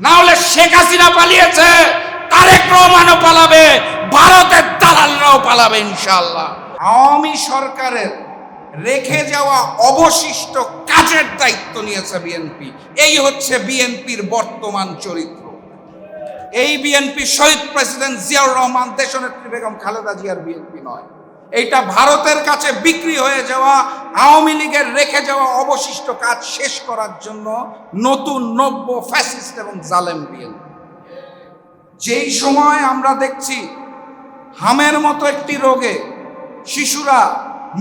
না হলে শেখ হাসিনা পালিয়েছে, তারেক রহমানও পালাবে, ভারতের দালালরাও পালাবে ইনশাআল্লাহ। আওয়ামী সরকারের রেখে যাওয়া অবশিষ্ট কাজের দায়িত্ব নিয়েছে বিএনপি। এই হচ্ছে বিএনপির বর্তমান চরিত্র। এই বিএনপি শহীদ প্রেসিডেন্ট জিয়াউর রহমান, দেশনেত্রী বেগম খালেদা জিয়ার বিএনপি নয়। এইটা ভারতের কাছে বিক্রি হয়ে যাওয়া আওয়ামী লীগের রেখে যাওয়া অবশিষ্ট কাজ শেষ করার জন্য নতুন নব্য ফ্যাসিস্ট এবং জালেম বিএনপি। যেই সময় আমরা দেখছি হামের মতো একটি রোগে শিশুরা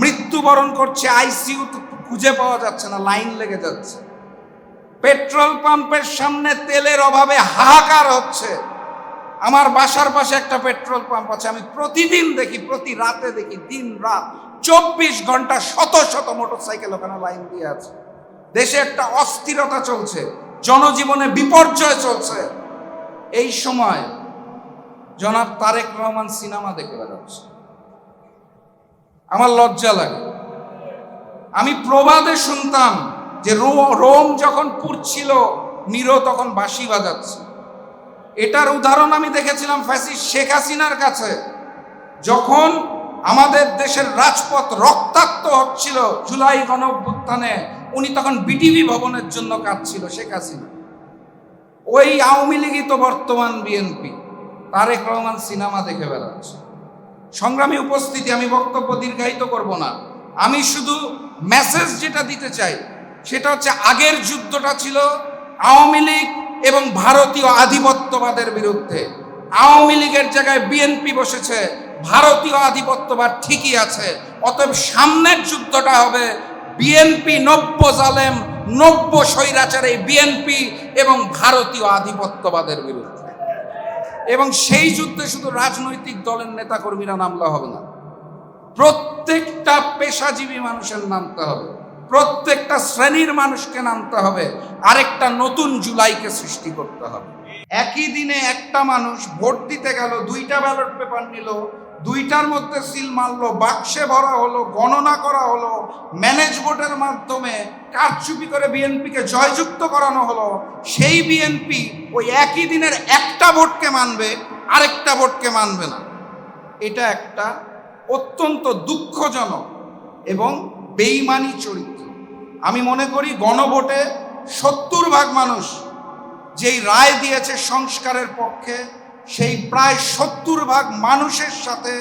মৃত্যুবরণ করছে, আইসিইউ খুঁজে পাওয়া যাচ্ছে না, লাইন লেগে যাচ্ছে, পেট্রোল পাম্পের সামনে তেলের অভাবে হাহাকার হচ্ছে। আমার বাসার পাশে একটা পেট্রোল পাম্প আছে, আমি প্রতিদিন দেখি, প্রতি রাতে দেখি, দিন রাত 24 ঘন্টা শত শত মোটরসাইকেল ওখানে লাইন দিয়ে আছে। দেশে একটা অস্থিরতা চলছে, জনজীবনে বিপর্যয় চলছে। এই সময় জনাব তারেক রহমান সিনেমা দেখে বেড়াচ্ছে। আমার লজ্জা লাগে। আমি প্রবাদে শুনতাম যে রোম যখন পুড়ছিল নিরো তখন বাঁশি বাজাচ্ছে। এটার উদাহরণ আমি দেখেছিলাম ফ্যাসিস্ট শেখ হাসিনার কাছে। যখন আমাদের দেশের রাজপথ রক্তাক্ত হচ্ছিল জুলাই গণঅভ্যুত্থানে, উনি তখন বিটিভি ভবনের জন্য কাঁদছিল শেখ হাসিনা। ওই আওয়ামী লীগই তো বর্তমান বিএনপি। তারেক রহমান সিনেমা দেখে বেড়াচ্ছে। সংগ্রামী উপস্থিতি, আমি বক্তব্য দীর্ঘায়িত করব না। আমি শুধু মেসেজ যেটা দিতে চাই সেটা হচ্ছে, আগের যুদ্ধটা ছিল আওয়ামী লীগ এবং ভারতীয় আধিপত্যবাদের বিরুদ্ধে। আওয়ামী লীগের জায়গায় বিএনপি বসেছে, ভারতীয় আধিপত্যবাদ ঠিকই আছে। অতএব সামনের যুদ্ধটা হবে বিএনপি নব্য জালেম, নব্য স্বৈরাচার এই বিএনপি এবং ভারতীয় আধিপত্যবাদের বিরুদ্ধে। এবং সেই যুদ্ধে শুধু রাজনৈতিক দলের নেতাকর্মীরা নামলে হবে না, প্রত্যেকটা পেশাজীবী মানুষের নামতে হবে, প্রত্যেকটা শ্রেণীর মানুষকে নামতে হবে। আরেকটা নতুন জুলাইকে সৃষ্টি করতে হবে। একই দিনে একটা মানুষ ভোট দিতে গেল, 2টা ব্যালট পেপার নিল, 2টার মধ্যে সিল মারলো, বাক্সে ভরা হলো, গণনা করা হলো, ম্যানেজ ভোটের মাধ্যমে কারচুপি করে বিএনপিকে জয়যুক্ত করানো হলো। সেই বিএনপি ওই একই দিনের একটা ভোটকে মানবে, আরেকটা ভোটকে মানবে না। এটা একটা অত্যন্ত দুঃখজনক এবং বেঈমানি চরিত্র। আমি মনে করি গণভোটে 70% মানুষ যেই রায় দিয়েছে সংস্কারের পক্ষে, সেই প্রায় 70% মানুষের সাথে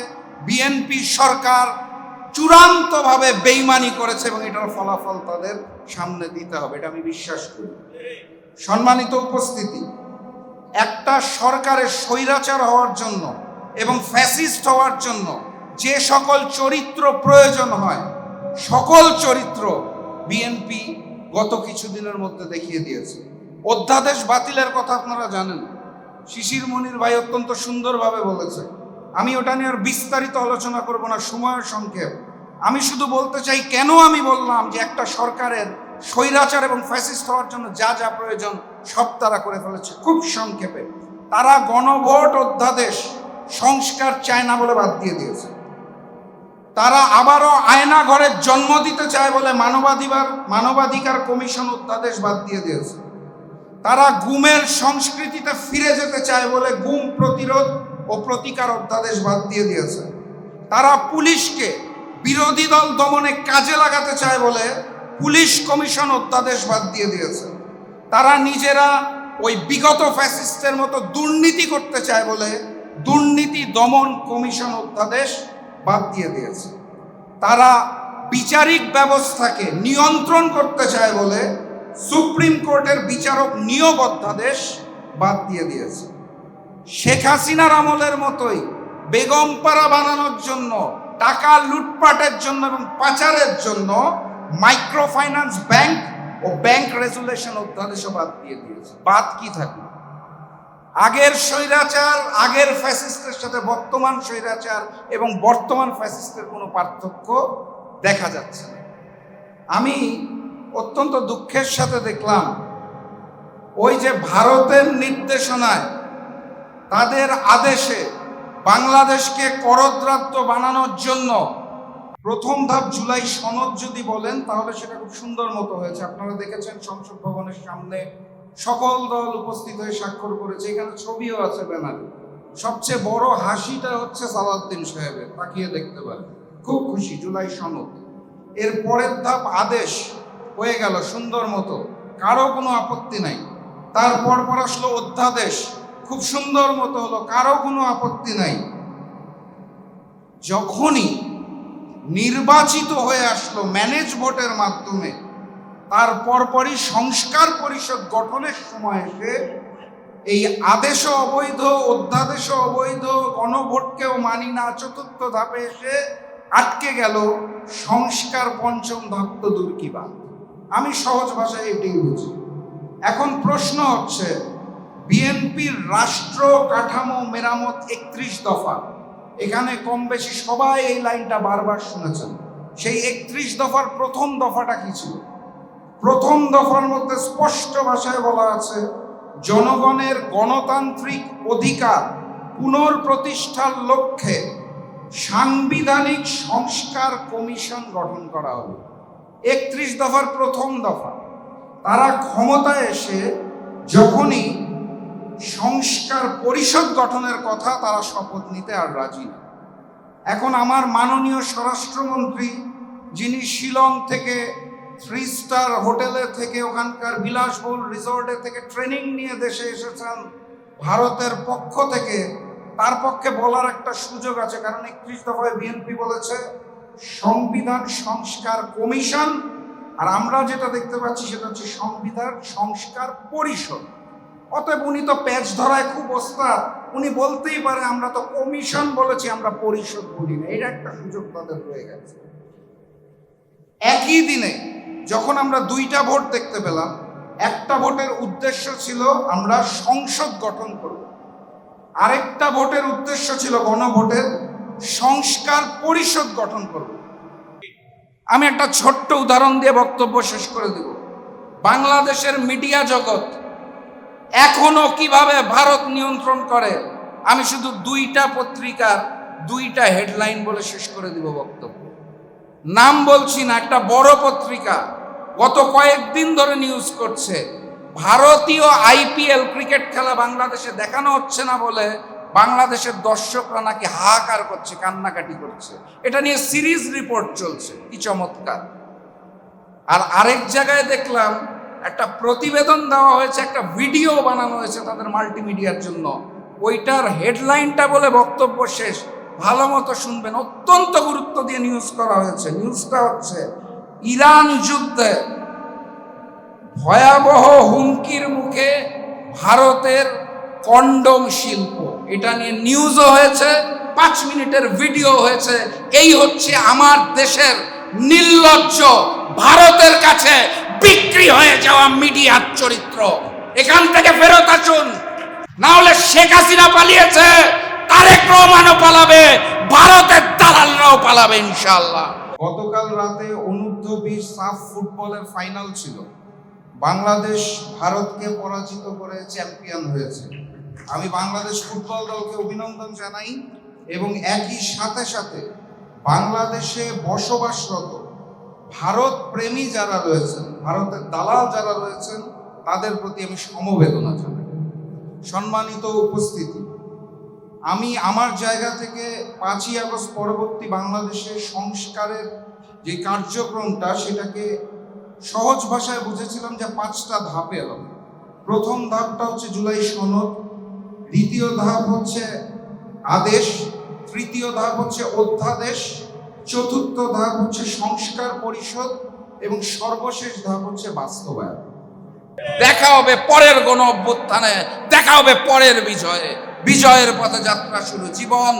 বিএনপি সরকার চূড়ান্তভাবে বেঈমানি করেছে এবং এটার ফলাফল তাদের সামনে দিতে হবে, এটা আমি বিশ্বাস করি। সম্মানিত উপস্থিতি, একটা সরকারের স্বৈরাচার হওয়ার জন্য এবং ফ্যাসিস্ট হওয়ার জন্য যে সকল চরিত্র প্রয়োজন হয়, সকল চরিত্র বিএনপি গত কিছুদিনের মধ্যে দেখিয়ে দিয়েছে। অধ্যাদেশ বাতিলের কথা আপনারা জানেন, শিশির মনির ভাই অত্যন্ত সুন্দরভাবে বলেছে। আমি ওটা নিয়ে আর বিস্তারিত আলোচনা করব না, সময়ের সংক্ষেপ। আমি শুধু বলতে চাই, কেন আমি বললাম যে একটা সরকারের স্বৈরাচার এবং ফ্যাসিস্ট হওয়ার জন্য যা যা প্রয়োজন সব তারা করে ফেলেছে। খুব সংক্ষেপে, তারা গণভোট অধ্যাদেশ সংস্কার চায় না বলে বাদ দিয়ে দিয়েছে। তারা আবারও আয়না ঘরের জন্ম দিতে চায় বলে মানবাধিকার কমিশন অধ্যাদেশ বাদ দিয়ে দিয়েছে। তারা গুমের সংস্কৃতিতে ফিরে যেতে চায় বলে গুম প্রতিরোধ ও প্রতিকার অধ্যাদেশ বাদ দিয়ে দিয়েছে। তারা পুলিশকে বিরোধী দল দমনে কাজে লাগাতে চায় বলে পুলিশ কমিশন অধ্যাদেশ বাদ দিয়ে দিয়েছে। তারা নিজেরা ওই বিগত ফ্যাসিস্টের মতো দুর্নীতি করতে চায় বলে দুর্নীতি দমন কমিশন অধ্যাদেশ বাদ দিয়ে দিয়েছে। তারা বিচারিক ব্যবস্থাকে নিয়ন্ত্রণ করতে চায় বলে সুপ্রিম কোর্টের বিচারক নিয়োগ অধ্যাদেশ বাদ দিয়ে দিয়েছে। শেখ হাসিনার আমলের মতোই বেগমপাড়া বানানোর জন্য, টাকা লুটপাটের জন্য এবং পাচারের জন্য মাইক্রো ফাইন্যান্স ব্যাংক ও ব্যাংক রেজুলেশন অধ্যাদেশও বাদ দিয়ে দিয়েছে। বাদ কি থাকবে? আগের স্বৈরাচার, আগের ফ্যাসিস্টের সাথে বর্তমান স্বৈরাচার এবং বর্তমান ফ্যাসিস্টের কোনো পার্থক্য দেখা যাচ্ছে না। আমি অত্যন্ত দুঃখের সাথে দেখলাম, ওই যে ভারতের নির্দেশনায়, তাদের আদেশে বাংলাদেশকে করদ্রাত্য বানানোর জন্য প্রথম ধাপ জুলাই সনদ যদি বলেন তাহলে সেটা খুব সুন্দর মতো হয়েছে। আপনারা দেখেছেন সংসদ ভবনের সামনে সকল দল উপস্থিত হয়ে স্বাক্ষর করেছে, এখানে ছবিও আছে ব্যানারে। সবচেয়ে বড় হাসিটা হচ্ছে সালাউদ্দিন সাহেবের, তাকিয়ে দেখতে পারেন, খুব খুশি। জুলাই সনদ, এর পরের ধাপ আদেশ হয়ে গেল সুন্দর মতো, কারো কোনো আপত্তি নাই। তারপর আসলো অধ্যাদেশ, খুব সুন্দর মতো হলো, কারো কোনো আপত্তি নাই। যখনই নির্বাচিত হয়ে আসলো ম্যানেজ ভোটের মাধ্যমে, তার পরপরই সংস্কার পরিষদ গঠনের সময় এসে এই আদেশও অবৈধ, অধ্যাদেশও অবৈধ, গণভোটকেও মানি না, চতুর্থ ধাপে এসে আটকে গেল সংস্কার পঞ্চম ধাপ। তো দূর কি বাদ, আমি সহজ ভাষায় এটাই বুঝি। এখন প্রশ্ন হচ্ছে, বিএনপির রাষ্ট্র কাঠামো মেরামত 31 দফা, এখানে কম বেশি সবাই এই লাইনটা বারবার শুনেছেন। সেই 31 দফার প্রথম দফাটা কি ছিল? প্রথম দফার মধ্যে স্পষ্ট ভাষায় বলা আছে, জনগণের গণতান্ত্রিক অধিকার পুনঃপ্রতিষ্ঠার লক্ষ্যে সাংবিধানিক সংস্কার কমিশন গঠন করা হবে। 31 দফার প্রথম দফা। তারা ক্ষমতায় এসে যখনই সংস্কার পরিষদ গঠনের কথা, তারা শপথ নিতে আর রাজি না। এখন আমার মাননীয় স্বরাষ্ট্রমন্ত্রী, যিনি শিলং থেকে 3 স্টার হোটেলে থেকে, ওখানকার বিলাসবহুল রিসোর্টে থেকে ট্রেনিং নিয়ে দেশে এসেছেন ভারতের পক্ষ থেকে, তার পক্ষে বলার একটা সুযোগ আছে। কারণ 31 দফায় বিএনপি বলেছে সংবিধান সংস্কার কমিশন, আর আমরা যেটা দেখতে পাচ্ছি সেটা হচ্ছে সংবিধান সংস্কার পরিষদ। অতএব উনি তো প্যাচ ধরায় খুব ওস্তাদ, উনি বলতেই পারে আমরা তো কমিশন বলেছি, আমরা পরিষদ বলি না। এটা একটা সুযোগ তাদের হয়ে গেছে। একই দিনে যখন আমরা 2টা ভোট দেখতে পেলাম, একটা ভোটের উদ্দেশ্য ছিল আমরা সংসদ গঠন করব, আরেকটা ভোটের উদ্দেশ্য ছিল গণভোটের সংস্কার পরিষদ গঠন করব। আমি একটা ছোট্ট উদাহরণ দিয়ে বক্তব্য শেষ করে দেব। বাংলাদেশের মিডিয়া জগৎ এখনো কিভাবে ভারত নিয়ন্ত্রণ করে, আমি শুধু 2টা পত্রিকার 2টা হেডলাইন বলে শেষ করে দিব বক্তব্য। নাম বলছি না, একটা বড় পত্রিকা গত কয়েকদিন ধরে নিউজ করছে, ভারতীয় আইপিএল ক্রিকেট খেলা বাংলাদেশে দেখানো হচ্ছে না বলে বাংলাদেশের দর্শকরা নাকি হাহাকার করছে, কান্নাকাটি করছে। এটা নিয়ে সিরিজ রিপোর্ট চলছে, কি চমৎকার। আর আরেক জায়গায় দেখলাম একটা প্রতিবেদন দেওয়া হয়েছে, একটা ভিডিও বানানো হয়েছে তাদের মাল্টিমিডিয়ার জন্য, ওইটার হেডলাইনটা বলে বক্তব্য শেষ। ভালো মতো শুনবেন, অত্যন্ত গুরুত্ব দিয়ে নিউজ করা হয়েছে। নিউজটা হচ্ছে, ইরান যুদ্ধে ভয়াবহ হুমকির মুখে ভারতের কন্ডম শিল্প, এটা নিয়ে নিউজও হয়েছে, 5 মিনিটের ভিডিও হয়েছে। এই হচ্ছে আমার দেশের নির্লজ্জ, ভারতের কাছে বিক্রি হয়ে যাওয়া মিডিয়ার চরিত্র। এখান থেকে ফেরত আসুন, না হলে শেখ হাসিনা পালিয়েছে, তারেক রহমানও পালাবে, ভারতের দালালরাও পালাবে ইনশাআল্লাহ। গতকাল রাতে অনূর্ধ্ব 20 সাফ ফুটবলের ফাইনাল ছিল। বাংলাদেশ ভারতকে পরাজিত করে চ্যাম্পিয়ন হয়েছে। আমি বাংলাদেশ ফুটবল দলকে অভিনন্দন জানাই এবং একই সাথে সাথে বাংলাদেশে বসবাসরত ভারত প্রেমী যারা রয়েছেন, ভারতের দালাল যারা রয়েছেন, তাদের প্রতি আমি সমবেদনা জানাই। সম্মানিত উপস্থিতি, আমি আমার জায়গা থেকে 5ই আগস্ট পরবর্তী বাংলাদেশের সংস্কারের যে কার্যক্রমটা, সেটাকে সহজ ভাষায় বুঝেছিলাম যে 5টা ধাপে হবে। প্রথম ধাপটা হচ্ছে জুলাই সনদ, দ্বিতীয় ধাপ হচ্ছে আদেশ, তৃতীয় ধাপ হচ্ছে অধ্যাদেশ, চতুর্থ ধাপ হচ্ছে সংস্কার পরিষদ এবং সর্বশেষ ধাপ হচ্ছে বাস্তবায়ন। দেখা হবে পরের গণ অভ্যুত্থানে, দেখা হবে পরের বিজয়ে। বিজয়ের পথে যাত্রা শুরু। জীবন